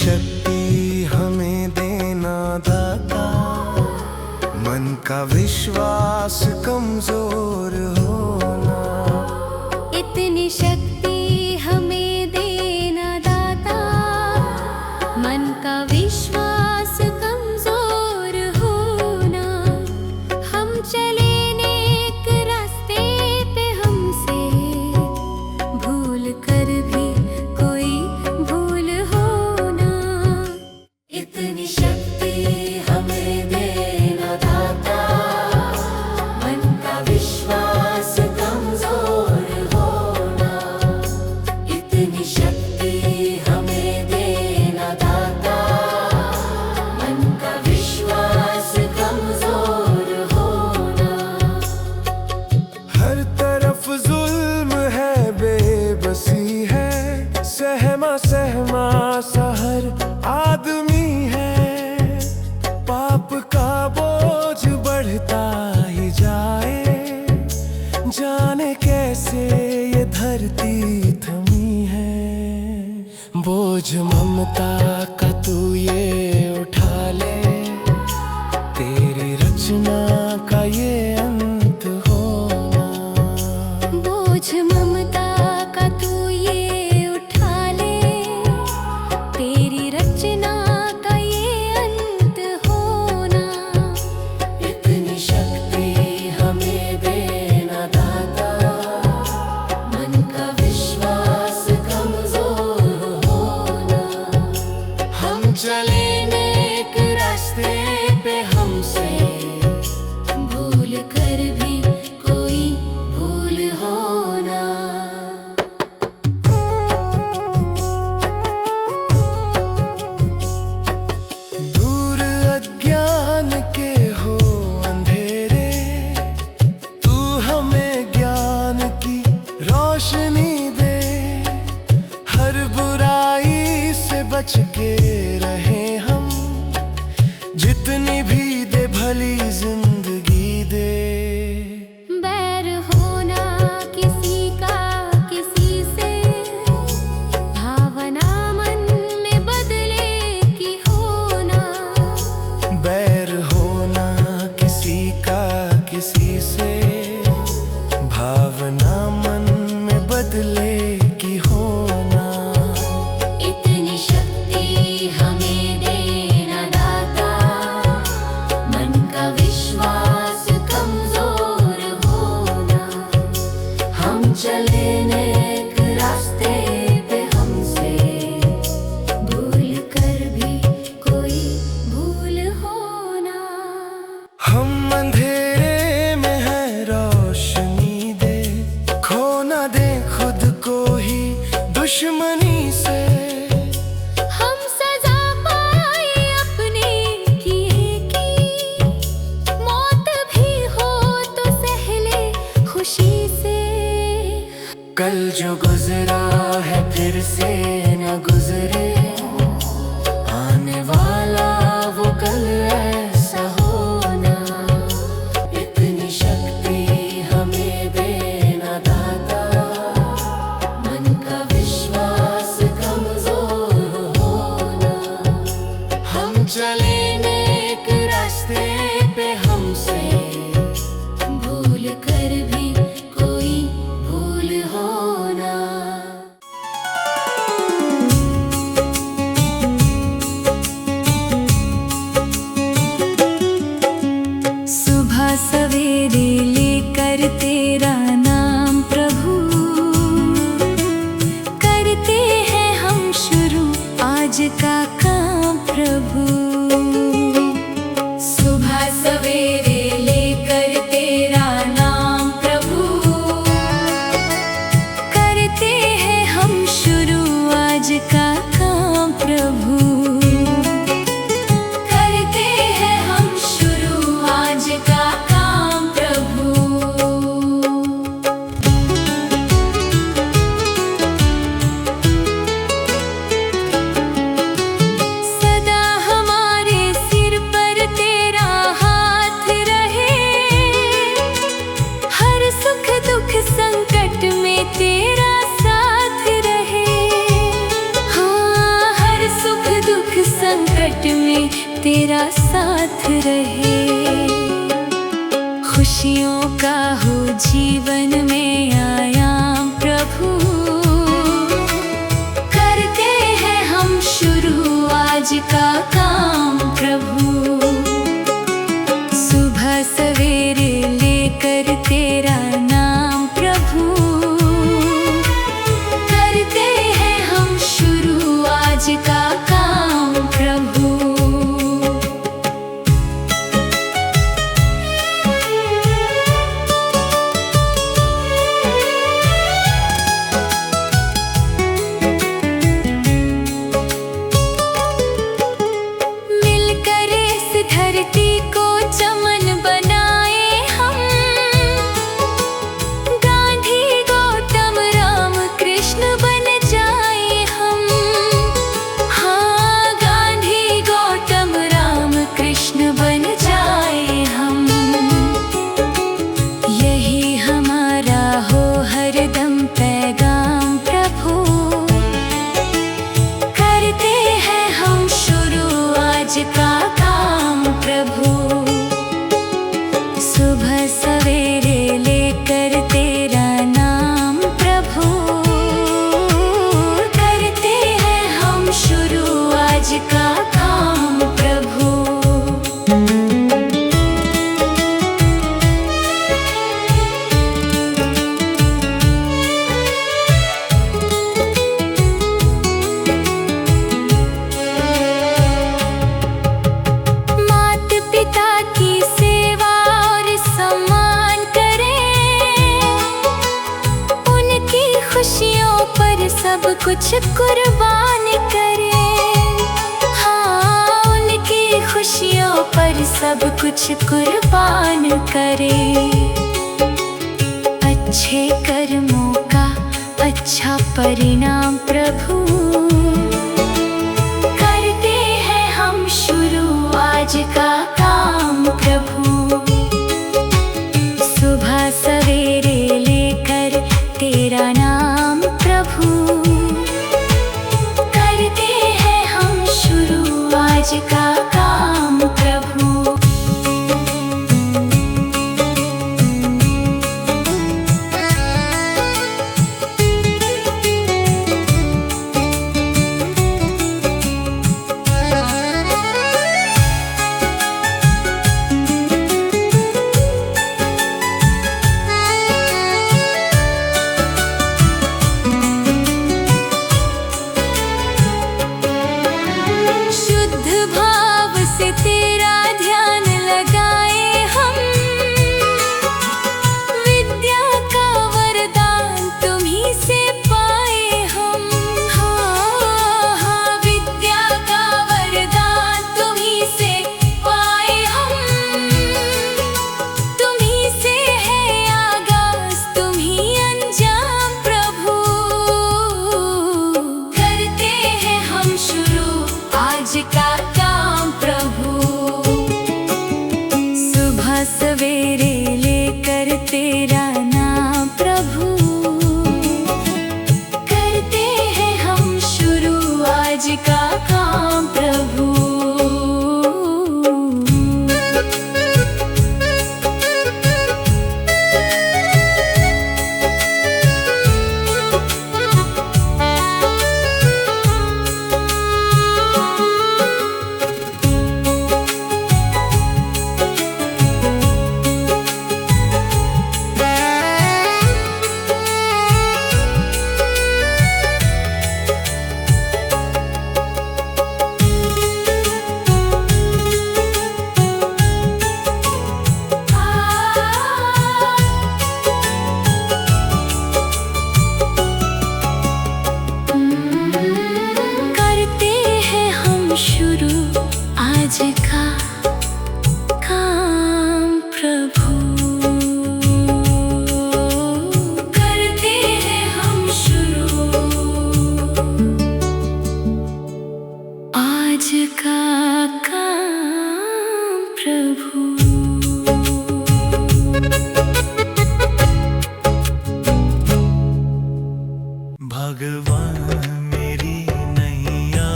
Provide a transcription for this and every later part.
शक्ति हमें देना दाता, मन का विश्वास कमजोर होना। इतनी शक्ति हमें देना दाता, मन का विश्वास कमजोर होना। हम चले नेक रास्ते पे, हमसे भूल कर भी कोई भूल होना। इतनी शक्ति हमें देना दाता, मन का विश्वास कमजोर होना। इतनी शक्ति हमें देना दाता, मन का विश्वास कमजोर होना। हर तरफ जुल्म है, बेबसी है, सहमा सहमा सा हर आदमी है। पाप का बोझ बढ़ता ही जाए, जाने कैसे ये धरती थमी है। बोझ ममता का तू ये उठा ले, तेरी रचना का ये अंत होना। बोझ ममता का तू ये उठा ले, तेरी रचना का ये अंत होना। इतनी शक्ति हमें देना दाता, मन का विश्वास कमजोर होना। हम चले नेक रास्ते पे, हमसे भूल कर भी कोई भूल होना। दूर अज्ञान के हो अंधेरे, तू हमें ज्ञान की रोशनी दे। हर बुराई से बच के रहे हम, जितनी भी दे भली जिंदगी दे। बैर होना किसी का किसी से, भावना मन में बदले की होना। बैर होना किसी का किसी से, भावना मन में बदले की होना। इतनी शक्ति हमें देना दाता, मन का विश्वास कमजोर तेरा साथ रहे। खुशियों का हो जीवन में आयाम प्रभु, करते हैं हम शुरू आज का काम प्रभु। सुबह सवेरे लेकर तेरा नाम प्रभु, करते हैं हम शुरू आज का काम प्रभु। धरती को चमन बनाए हम, गांधी गौतम राम कृष्ण बन जाए हम। हाँ, गांधी गौतम राम कृष्ण बन जाए हम। यही हमारा हो हरदम पैगाम प्रभु, करते हैं हम शुरू आज का प्रभु। सुबह सवेरे लेकर तेरा नाम प्रभु, करते हैं हम शुरू आज का काम प्रभु। सब कुछ कुर्बान करें। हाँ, उनकी खुशियों पर सब कुछ कुर्बान करें। अच्छे कर्मों का अच्छा परिणाम प्रभु, करते हैं हम शुरू आज का काम प्रभु। सुबह सवेरे लेकर तेरा नाम प्रभु, करते हैं हम शुरू आज का काम प्रभु। तेरा ध्यान लगाए हम, विद्या का वरदान तुम्हीं से पाए हम। हाँ, हाँ, विद्या का वरदान तुम्हीं से पाए हम। तुम्हीं से है आगाज, तुम्हीं अंजाम प्रभु, करते हैं हम शुरू आज का काम प्रभु। सुबह सवेरे लेकर तेरा नाम प्रभु, करते हैं हम शुरू आज का काम प्रभु। शुरू आज का काम प्रभु, करते हैं हम शुरू आज का काम प्रभु। भगवान मेरी नैया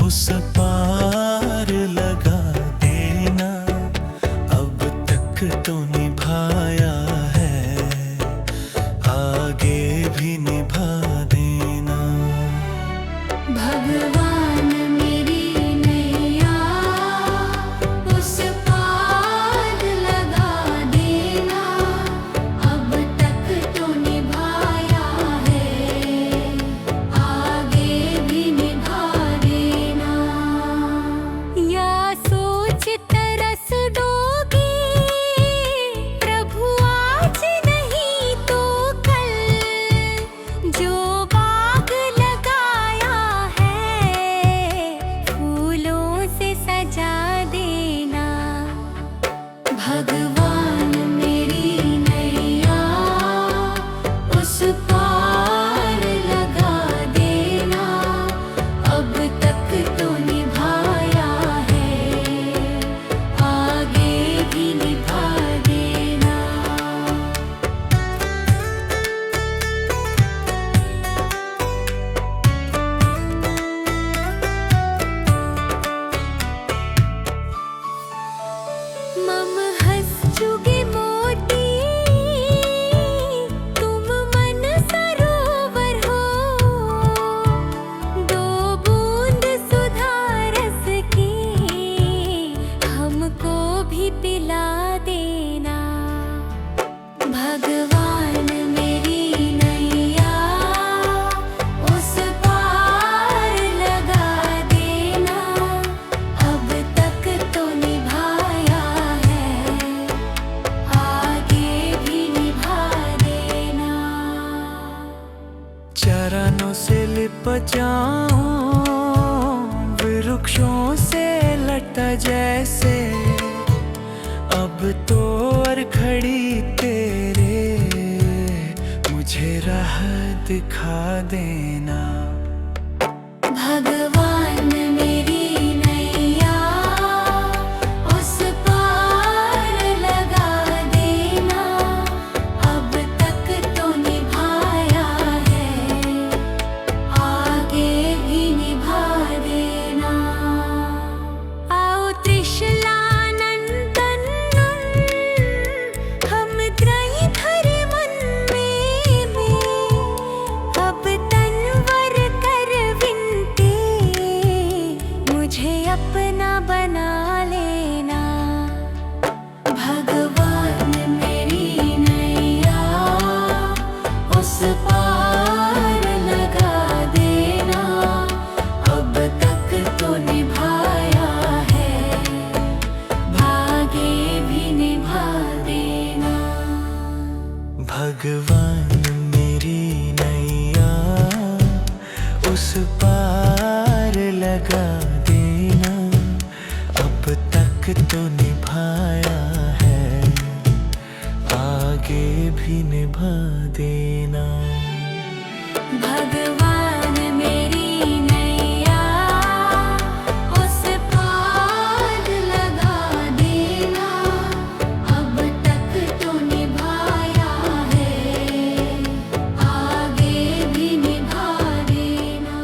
उस पार भगवान मेरी नैया उस पार लगा देना, अब तक तो निभाया है, आगे भी निभा देना। चरणों से लिप जाऊं वृक्षों से लटा जैसे, अब तो और खड़ी तेरे मुझे राह दिखा देना। भगवान मेरी नैया उस पार लगा देना, अब तक तो निभाया है, आगे भी निभा देना। आओ त्रिशूलानंदन हम त्रयी धरि मन में, अब तनवर कर विनती मुझे अपना बना लेना। भगवान मेरी नैया उस पार लगा देना, अब तक तो निभाया है, भागे भी निभा देना। भगवान मेरी नैया उस पार लगा देना, अब तक तो निभाया है, आगे भी निभा देना। भगवान मेरी नैया उस पार लगा देना, अब तक तो निभाया है, आगे भी निभा देना।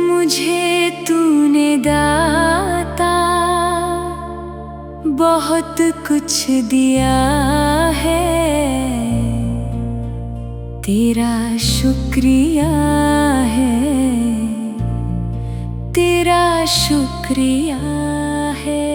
मुझे तूने दाता बहुत कुछ दिया है, तेरा शुक्रिया है, तेरा शुक्रिया है।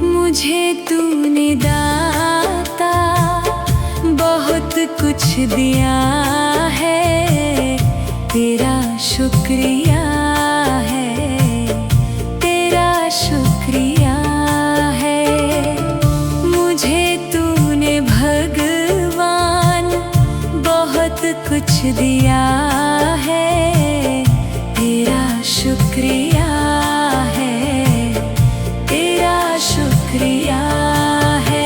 मुझे तूने दाता बहुत कुछ दिया है, तेरा शुक्रिया है, तेरा शुक्रिया है। मुझे तूने भगवान बहुत कुछ दिया है, तेरा शुक्रिया है, तेरा शुक्रिया है।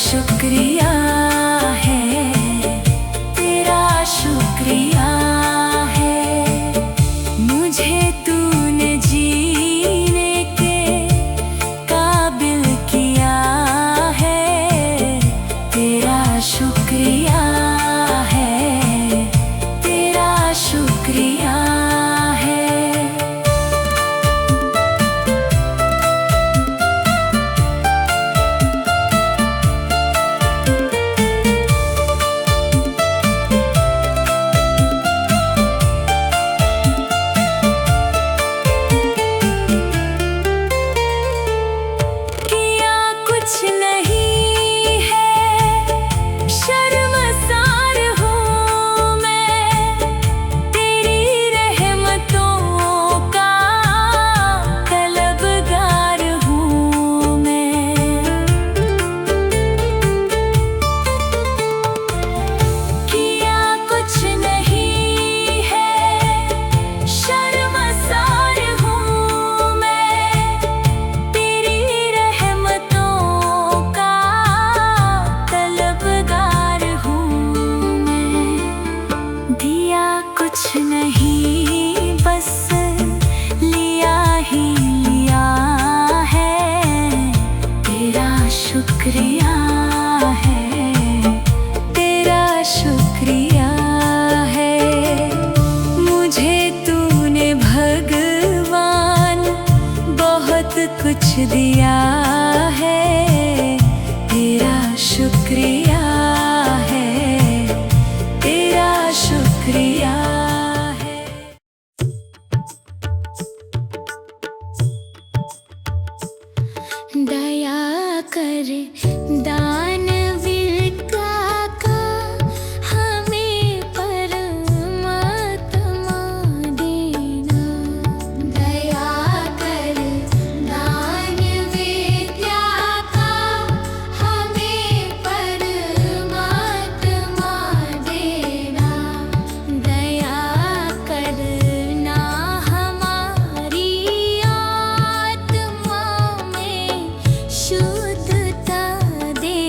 शुक्रिया है, तेरा शुक्रिया है। मुझे तूने जीने के काबिल किया है, तेरा शुक्रिया है, तेरा शुक्रिया है। कुछ नहीं बस लिया ही लिया है, तेरा शुक्रिया है, तेरा शुक्रिया है। मुझे तूने भगवान बहुत कुछ दिया है, तेरा शुक्रिया है, तेरा शुक्रिया है। दया कर दानवीर का हमें परमात्मा देना। दया कर दानवीर का हमें परमात्मा देना। दया करना हमारी आत्मा में शुद्धता दे।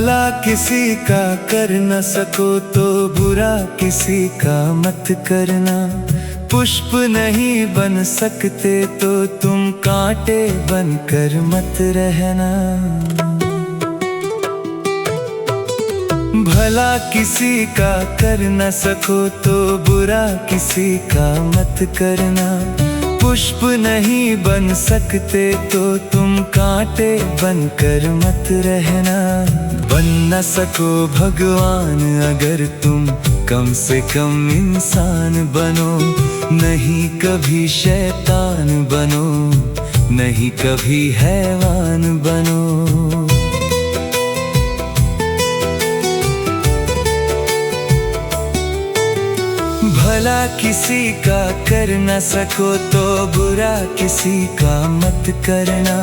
भला किसी का कर न सको तो बुरा किसी का मत करना। पुष्प नहीं बन सकते तो तुम कांटे बनकर मत रहना। भला किसी का कर न सको तो बुरा किसी का मत करना। पुष्प नहीं बन सकते तो तुम कांटे बनकर मत रहना। बन न सको भगवान अगर तुम कम से कम इंसान बनो। नहीं कभी शैतान बनो, नहीं कभी हैवान बनो। भला किसी का कर न सको तो बुरा किसी का मत करना।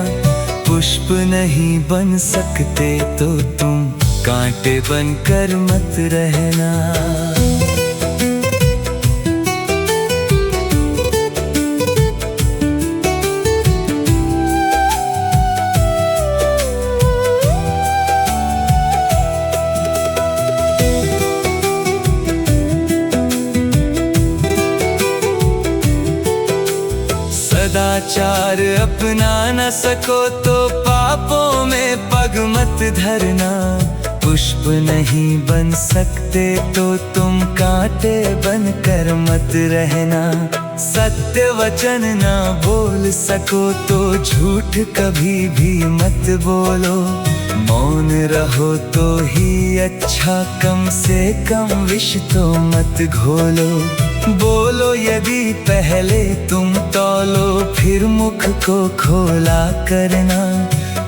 पुष्प नहीं बन सकते तो तुम कांटे बनकर मत रहना। सदाचार अपना न सको तो पापों में पग मत धरना। पुष्प नहीं बन सकते तो तुम कांटे बनकर मत रहना। सत्य वचन ना बोल सको तो झूठ कभी भी मत बोलो। मौन रहो तो ही अच्छा, कम से कम विष तो मत घोलो। बोलो यदि पहले तुम तौलो फिर मुख को खोला करना।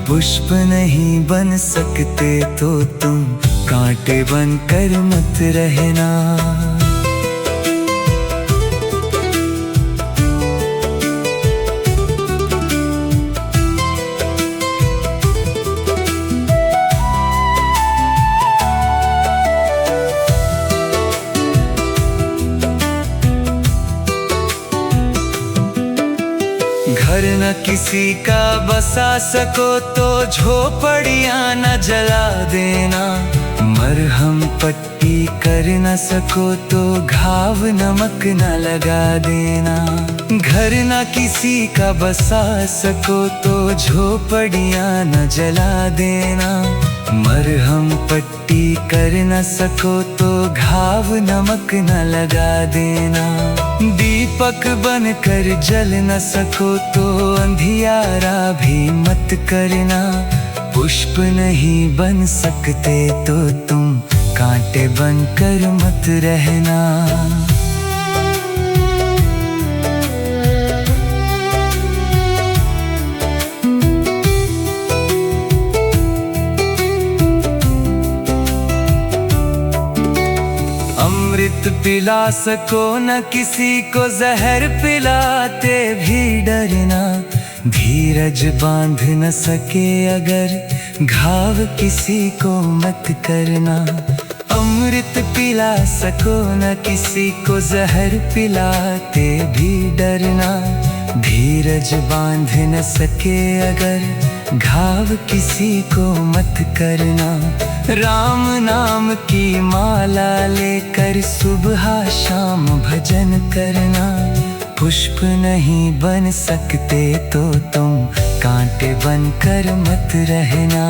पुष्प नहीं बन सकते तो तुम कांटे बनकर मत रहना। घर न किसी का बसा सको तो झोपड़ियां न जला देना। मरहम पट्टी कर न सको तो घाव नमक न लगा देना। घर न किसी का बसा सको तो झोपड़ियां न जला देना। मरहम पट्टी कर न सको तो घाव नमक न लगा देना। दीपक बनकर जल न सको तो अंधियारा भी मत करना। पुष्प नहीं बन सकते तो तुम कांटे बनकर मत रहना। अमृत पिला सको न किसी को जहर पिलाते भी डरना। धीरज बांध न सके अगर घाव किसी को मत करना। अमृत पिला सको न किसी को जहर पिलाते भी डरना। धीरज बांध न सके अगर घाव किसी को मत करना। राम नाम की माला लेकर सुबह शाम भजन करना। पुष्प नहीं बन सकते तो तुम कांटे बनकर मत रहना।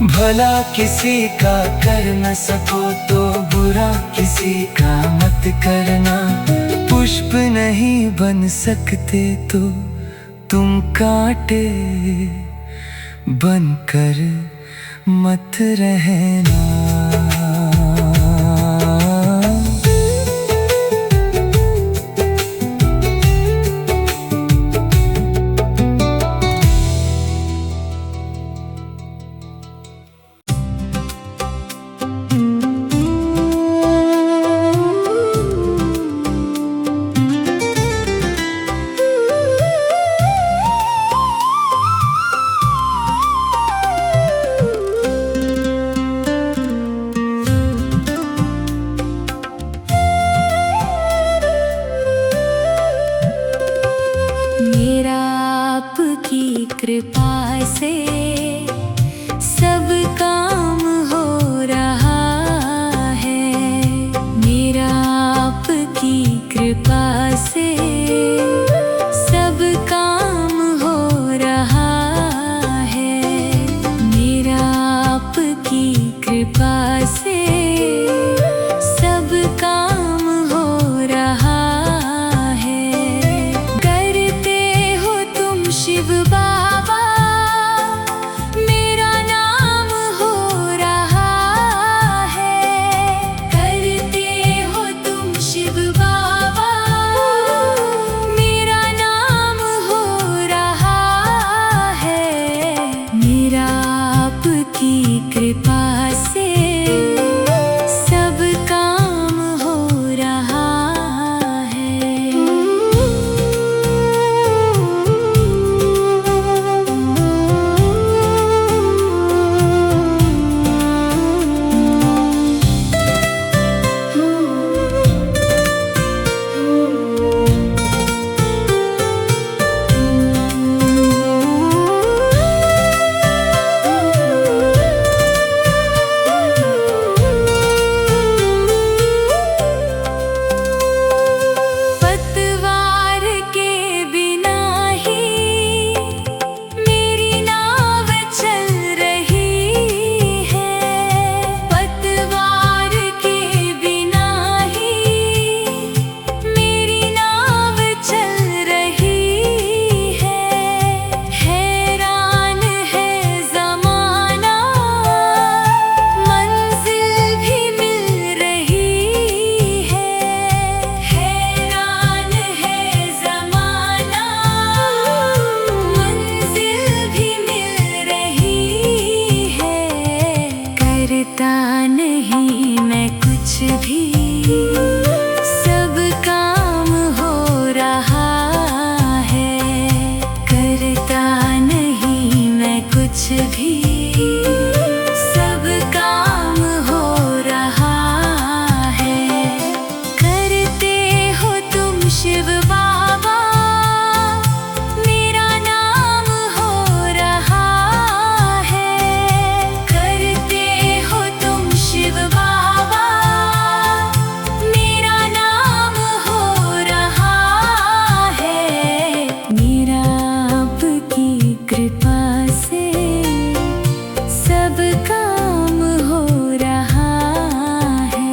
भला किसी का कर न सको तो बुरा किसी का मत करना। पुष्प नहीं बन सकते तो तुम कांटे बनकर मत रहना। कृपा से सब काम हो भी सब काम हो रहा है। करते हो तुम शिव बाबा, मेरा नाम हो रहा है। करते हो तुम शिव बाबा, मेरा नाम हो रहा है। मेरा आपकी कृपा से सब काम हो रहा है।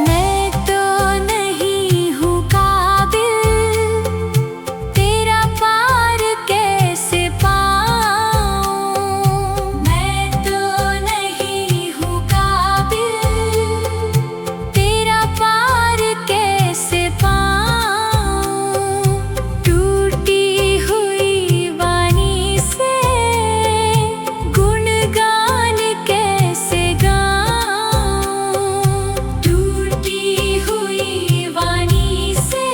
मैं तो नहीं हूँ काबिल, तेरा पार कैसे पाऊँ। मैं तो नहीं हूँ काबिल, तेरा पार कैसे पाऊँ। टूटी हुई वाणी से गुणगान कैसे गाऊँ। टूटी हुई वाणी से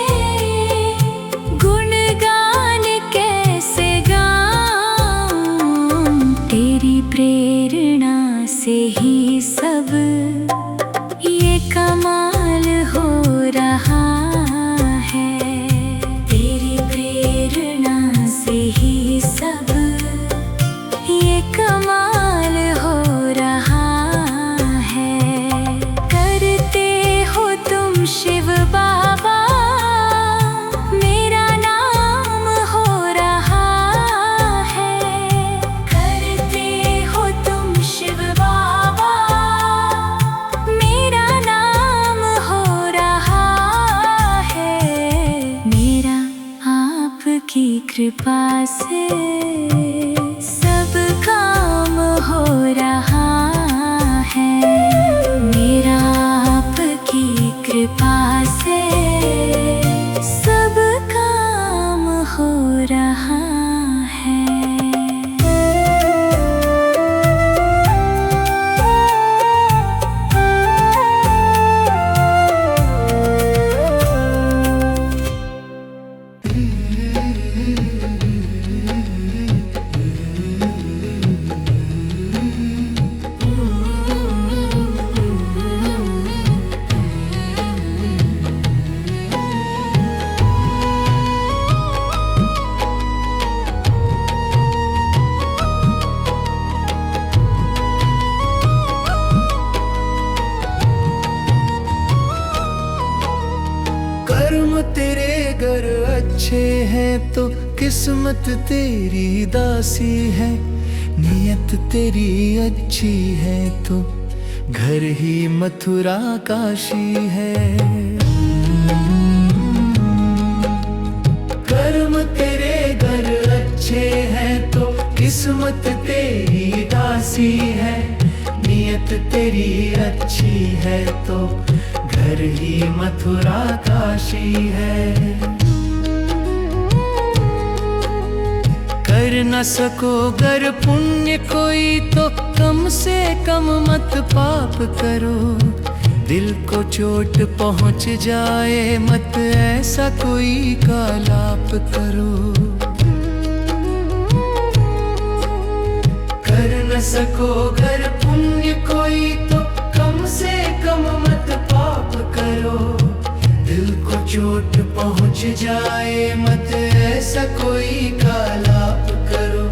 गुणगान कैसे गाऊँ। तेरी प्रेरणा से ही सब ये कमाल हो रहा है। तेरी प्रेरणा से ही सब ये कमाल हो रहा है। करते हो तुम शिव बाबा, मेरा नाम हो रहा है। करते हो तुम शिव बाबा, मेरा नाम हो रहा है। मेरा आपकी कृपा से सब काम हो रहा है। मेरा आपकी कृपा से सब काम हो रहा है। कर्म तेरे गर अच्छे हैं तो किस्मत तेरी दासी है। नियत तेरी अच्छी है तो घर ही मथुरा काशी है। कर्म तेरे घर अच्छे हैं तो किस्मत तेरी दासी है। नियत तेरी अच्छी है तो घर ही मथुरा काशी है। कर न सको गर पुण्य कोई तो कम से कम मत पाप करो। दिल को चोट पहुंच जाए मत ऐसा कोई कालाप करो। कर न सको गर पुण्य कोई तो कम से कम मत पाप करो। दिल को चोट पहुंच जाए मत ऐसा कोई कालाप करो।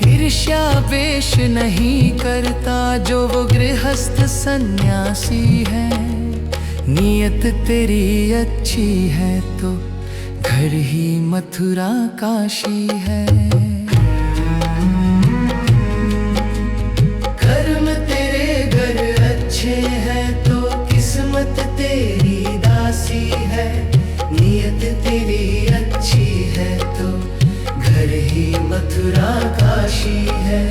ईर्ष्या वेश नहीं करता जो वो गृहस्थ सन्यासी है। नियत तेरी अच्छी है तो घर ही मथुरा काशी है। कर्म तेरे घर अच्छे हैं तो किस्मत तेरी दासी है। नियत तेरी अच्छी है तो घर ही मथुरा काशी है।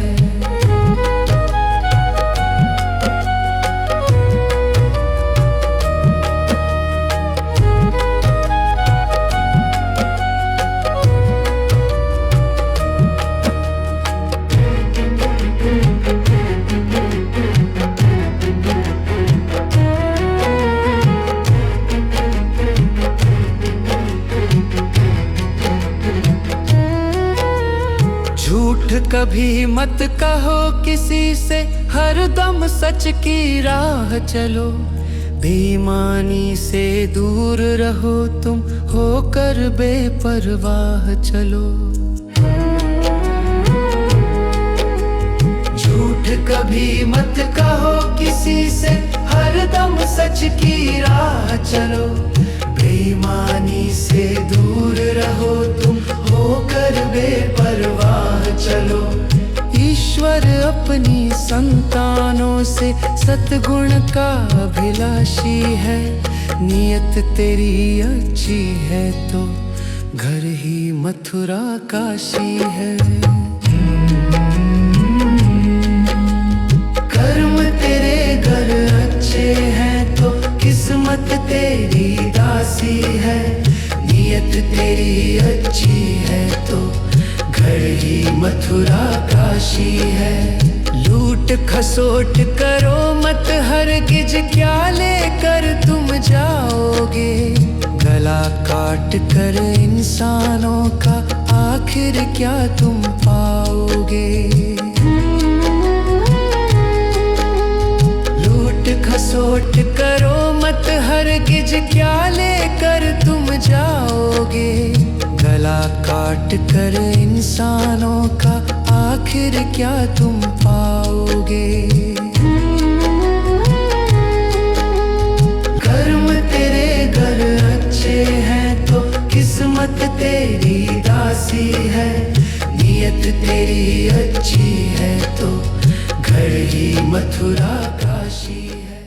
कभी मत कहो किसी से, हर दम सच की राह चलो। बेईमानी से दूर रहो तुम, होकर बेपरवाह चलो। झूठ कभी मत कहो किसी से, हर दम सच की राह चलो। बेईमानी से दूर रहो तुम, होकर बेपरवाह चलो। ईश्वर अपनी संतानों से सद्गुण का अभिलाषी है। नियत तेरी अच्छी है तो घर ही मथुरा काशी है। कर्म तेरे घर अच्छे हैं तो किस्मत तेरी दासी है। नियत तेरी अच्छी है तो घर ही मथुरा काशी है। लूट खसोट करो मत हरगिज, क्या लेकर तुम जाओगे। गला काट कर इंसानों का आखिर क्या तुम पाओगे। लूट खसोट करो मत हरगिज, क्या लेकर तुम जाओगे। गला काट कर इंसानों का आखिर क्या तुम पाओगे। कर्म तेरे घर अच्छे हैं तो किस्मत तेरी दासी है। नियत तेरी अच्छी है तो घर ही मथुरा काशी है।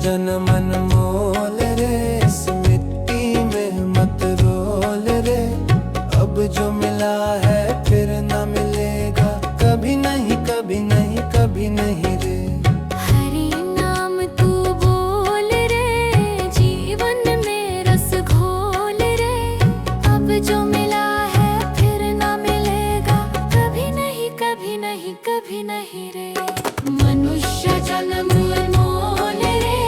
जन मन मोल रे, इस मिट्टी में मत रोल रे। अब जो मिला है फिर न मिलेगा, कभी नहीं कभी नहीं कभी नहीं रे। हरि नाम तू बोल रे, जीवन में रस घोल रे। अब जो मिला है फिर न मिलेगा, कभी नहीं कभी नहीं कभी नहीं रे। मनुष्य जन्म मोल रे,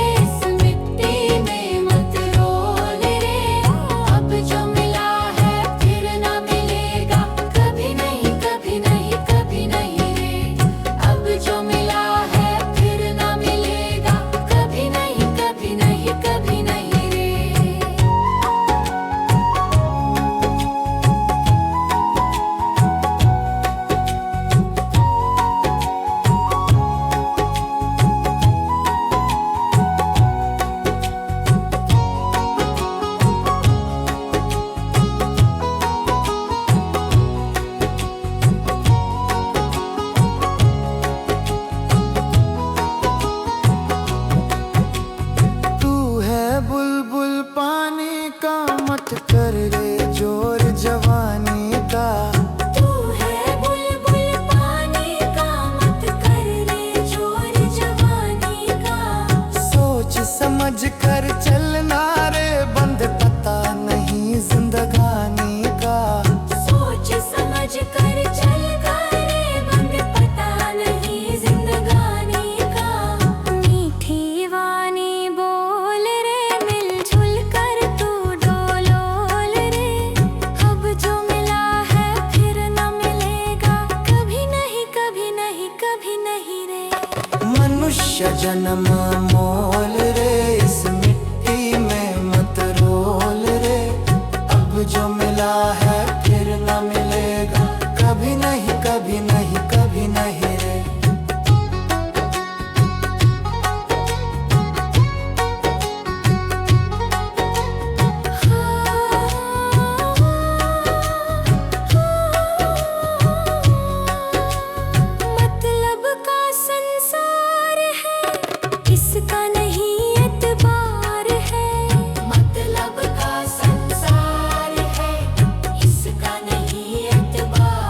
कर रे जोर जवानी का। तू है बुलबुल पानी का, मत कर रे जोर जवानी का। सोच समझ कर चलना रे, बंद पता नहीं जिंदगानी का। सोच समझ कर चल रे, बंद पता नहीं जिंदगानी का। मीठी वाणी बोल रे, मिलजुल कर तू डोलोल रे। अब जो मिला है फिर न मिलेगा, कभी नहीं कभी नहीं कभी नहीं रे। मनुष्य जन्म मोल रे, इस मिट्टी में मत रोल रे। अब जो मिला है फिर न मिलेगा, कभी नहीं कभी नहीं कभी नहीं रे। मतलब का संसार है, इसका नहीं एतबार है। मतलब का संसार है, इसका नहीं एतबार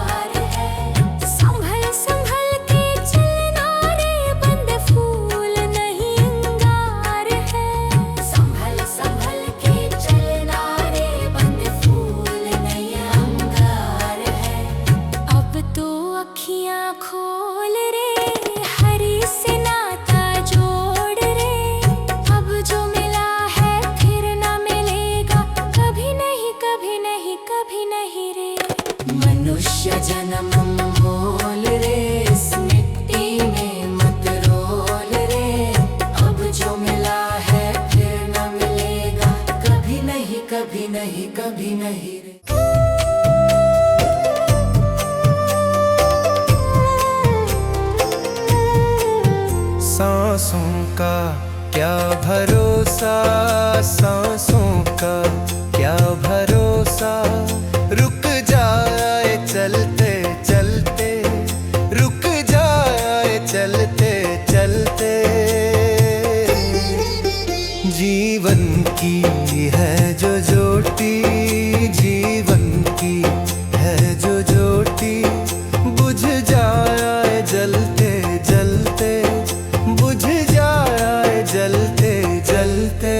खोल रे, हरि से नाता जोड़ रे। अब जो मिला है फिर न मिलेगा, कभी नहीं कभी नहीं कभी नहीं रे। मनुष्य जन्म मोल रे, इस मिट्टी में मत रोल रे। अब जो मिला है फिर न मिलेगा, कभी नहीं कभी नहीं कभी नहीं रे। सांसों का क्या भरोसा, सांसों का क्या भरोसा। रुक जाए चलते चलते, रुक जाए चलते चलते। जीवन की है जो ज्योति, जीवन की है जो ज्योति। बुझ जाए जलते जलते, बुझ जाए जलते जलते।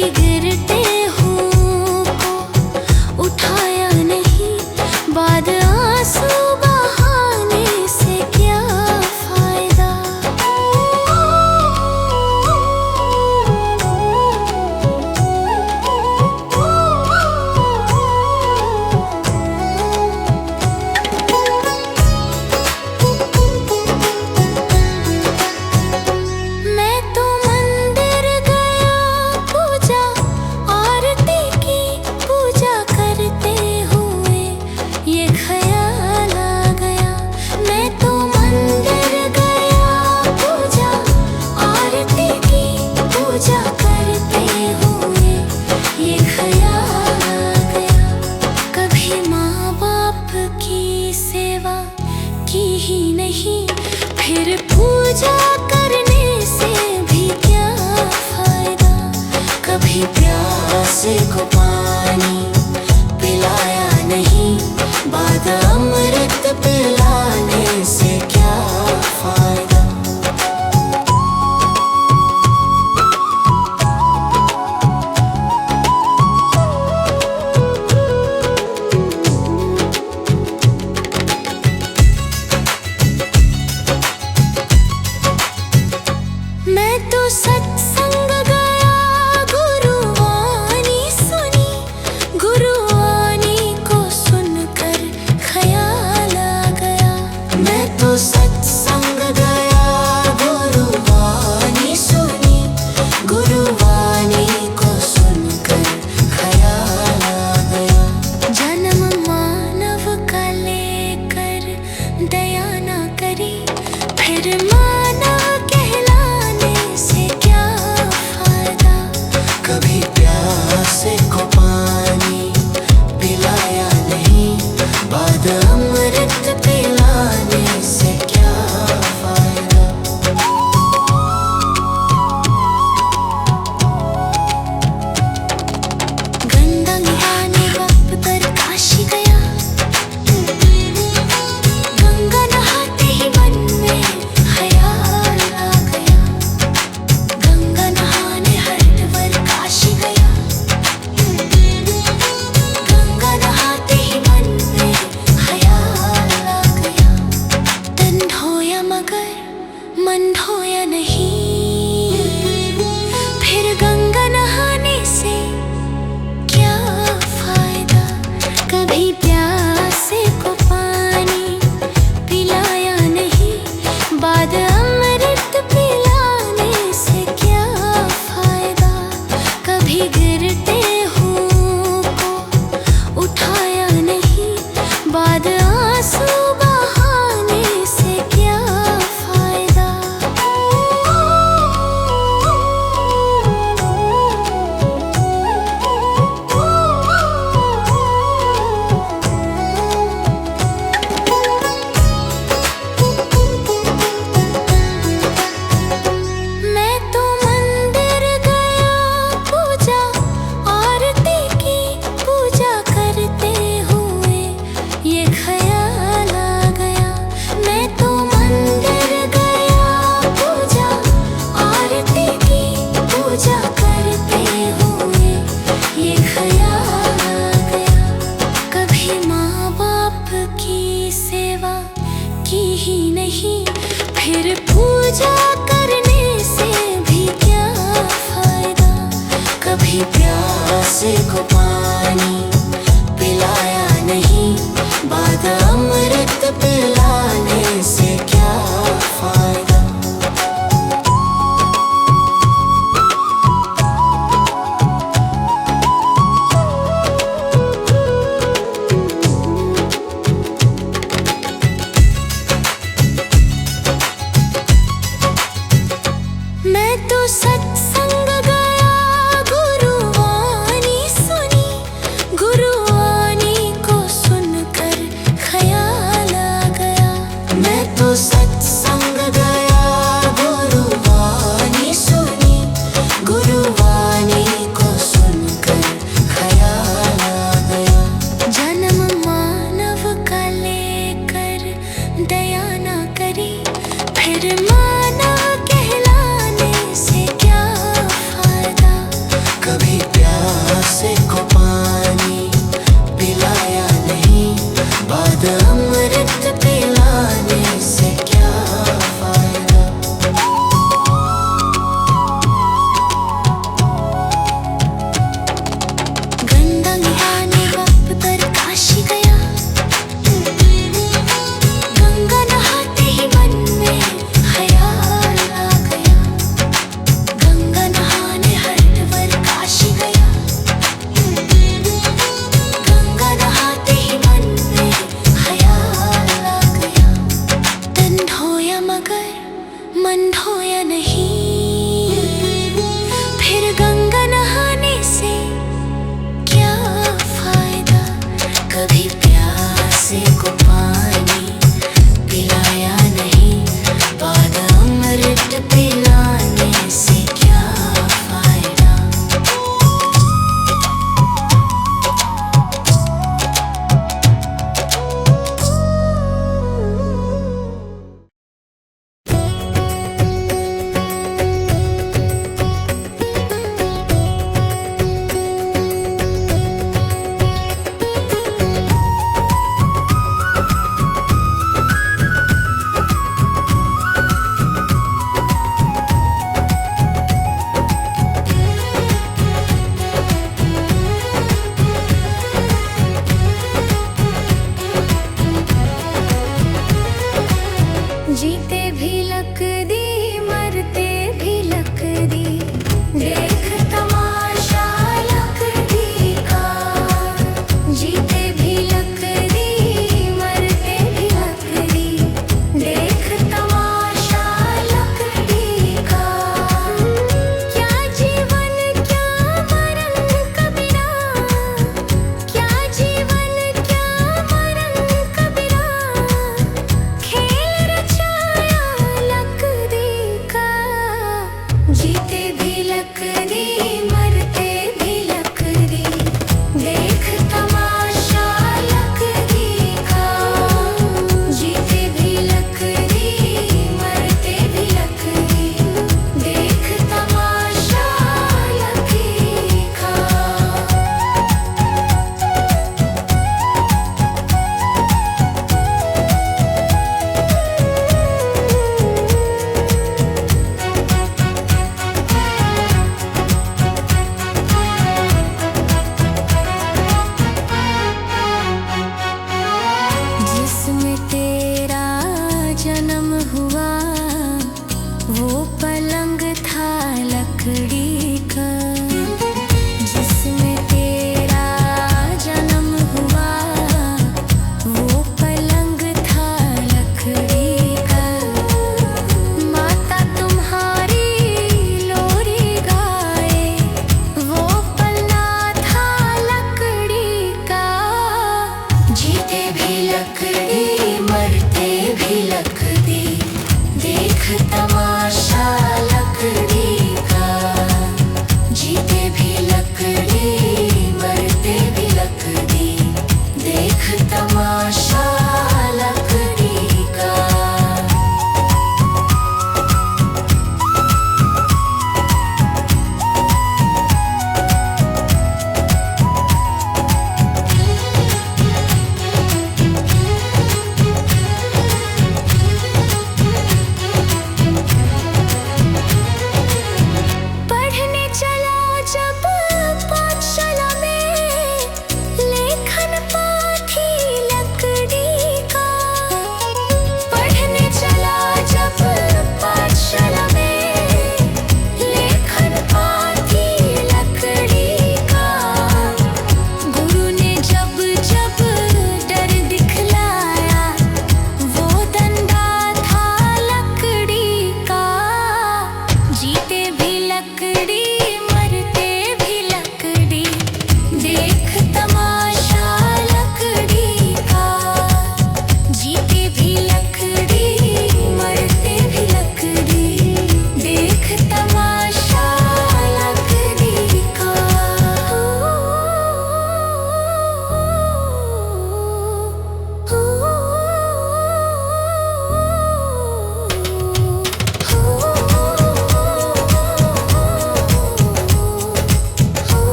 कभी गिरते हूँ को उठाया नहीं, बाद आंसू बहाने से क्या फायदा। मैं तो मंदिर गया, पूजा आरती की, पूजा करते हुए ये ख्याल आ गया। मैं तो मंदिर गया, पूजा आरती की, पूजा करते हुए ये ख्याल आ गया। कभी माँ बाप की सेवा की ही नहीं, फिर पूजा करने से भी क्या फायदा। कभी प्यासे को पानी पिलाया नहीं, बाद अमृत पिलाने से क्या फायदा। मैं तो सत्संग गया, गुरुवाणी सुनी, गुरुवाणी को सुनकर ख्याल आ गया। मैं तो सत्संग गया, गुरुवाणी सुनी, गुरुवाणी को सुनकर ख्याल आ गया। जन्म मानव का लेकर दया ना करी, फिर मानव कहलाने से क्या फायदा। कभी प्यासे को पानी पिलाया नहीं, बाद अमृत पिलाने से क्या फायदा। गंगा नहाने वक्त पर काशी गया, गंगा नहाते ही मन में ख्याल आ गया। गंगा नहाने हरिद्वार काशी गया, गंगा नहाते ही मन में ख्याल आ गया। तन धोया मगर मन धोया नहीं, फिर गंगा नहाने से क्या फायदा। कभी प्यासे को पानी पिलाया नहीं, बाद अमृत पिलाने से क्या फायदा। कभी गिरते हूँ को उठाया नहीं, बाद आंसू बहाने से क्या फायदा। मैं तो मंदिर गया, पूजा आरती की, पूजा करते हुए ये ख्याल आ गया। मैं तो मंदिर गया, पूजा आरती की, पूजा करते हुए ये ख्याल आ गया। कभी माँ बाप की सेवा की ही नहीं, फिर पूजा करने से भी क्या फायदा। कभी प्यासे को पानी पिलाया नहीं, बाद अमृत पिलाने से क्या फायदा। मैं तो सत्संग गया, गुरुवाणी सुनी,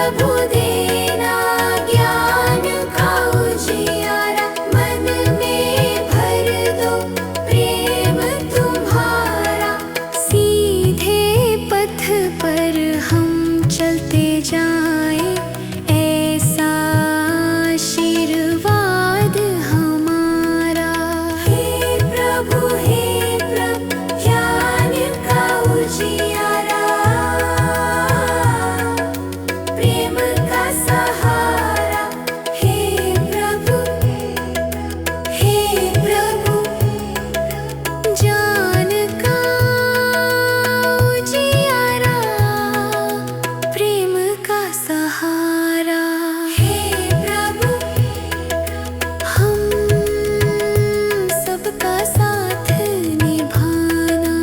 प्रभु देना ज्ञान का उजियारा, मन में भर दो प्रेम तुम्हारा। सीधे पथ पर हम चलते जाएं, ऐसा आशीर्वाद हमारा। हे प्रभु ज्ञान का उजियारा, प्रेम का सहारा। हे प्रभु ज्ञान का उजियारा, प्रेम का सहारा। हे प्रभु हम सबका साथ निभाना।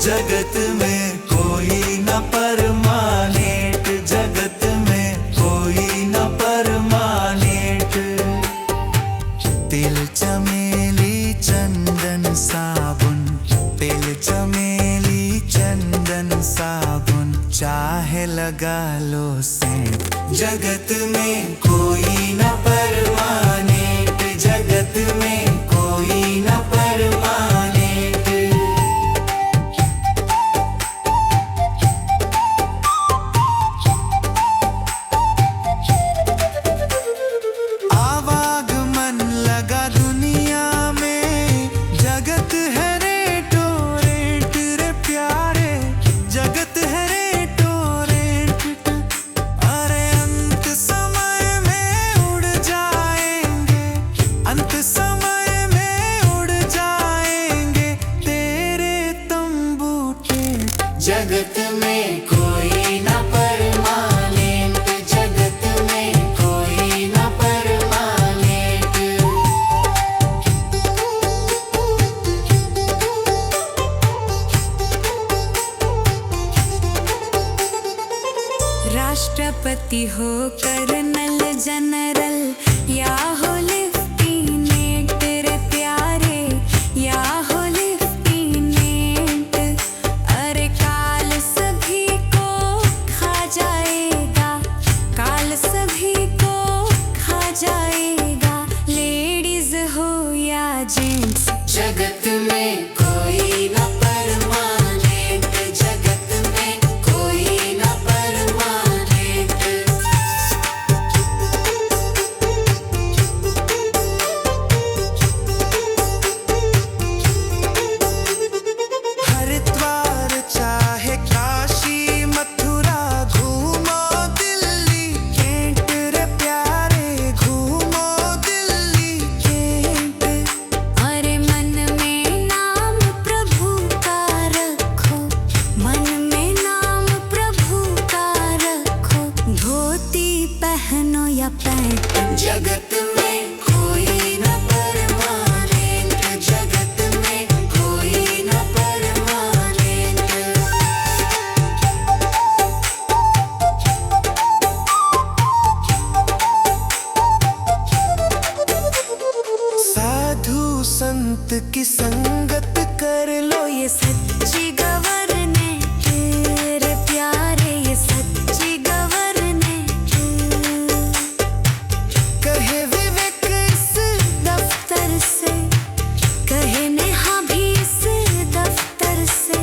जगत में कोई न परमानेंट, जगत में कोई न परमानेंट। तिल चमेली चंदन साबुन, तिल चमेली चंदन साबुन, चाहे लगा लो सेंट। जगत में कोई न परमानेंट, जगत में कोई न परमानेंट। आवागमन लगा दुनिया में, जगत है रेटो रेट रे प्यारे, जगत है रेटो रेट। अरे अंत समय में उड़ जाएंगे, अंत समय में उड़ जाएंगे तेरे तंबू टेंट। जगत में कोई न परमानेंट, जगत में कोई न परमानेंट। राष्ट्रपति हो कर्नल जनरल, या हो लेफ्टिनेंट रे प्यारे, या हो लेफ्टिनेंट। अरे काल सभी को खा जाएगा, काल सभी को खा जाएगा, लेडीज हो या जेंट्स। जगत में कोई न परमानेंट, जगत में कोई न परमानेंट। हरिद्वार चाहे काशी मथुरा, घूमो दिल्ली कैंट रे प्यारे, घूमो दिल्ली कैंट। अरे मन में नाम प्रभु का रखो, मन में नाम प्रभु का रखो, धोती पहनो या पैंट। जगत में कोई न परमानेंट, जगत में कोई न परमानेंट। साधु संत की संगत कर लो, ये सच्ची गवर्नेंट रे प्यारे, ये सच्ची गवर्नेंट। कहे विवेक इस दफ्तर से, कहे नेहा भी इस दफ्तर से,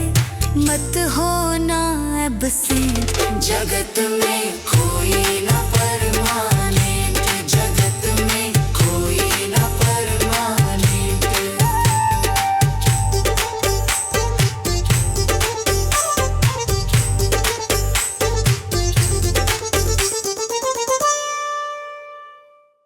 मत होना एब्सेंट। जगत में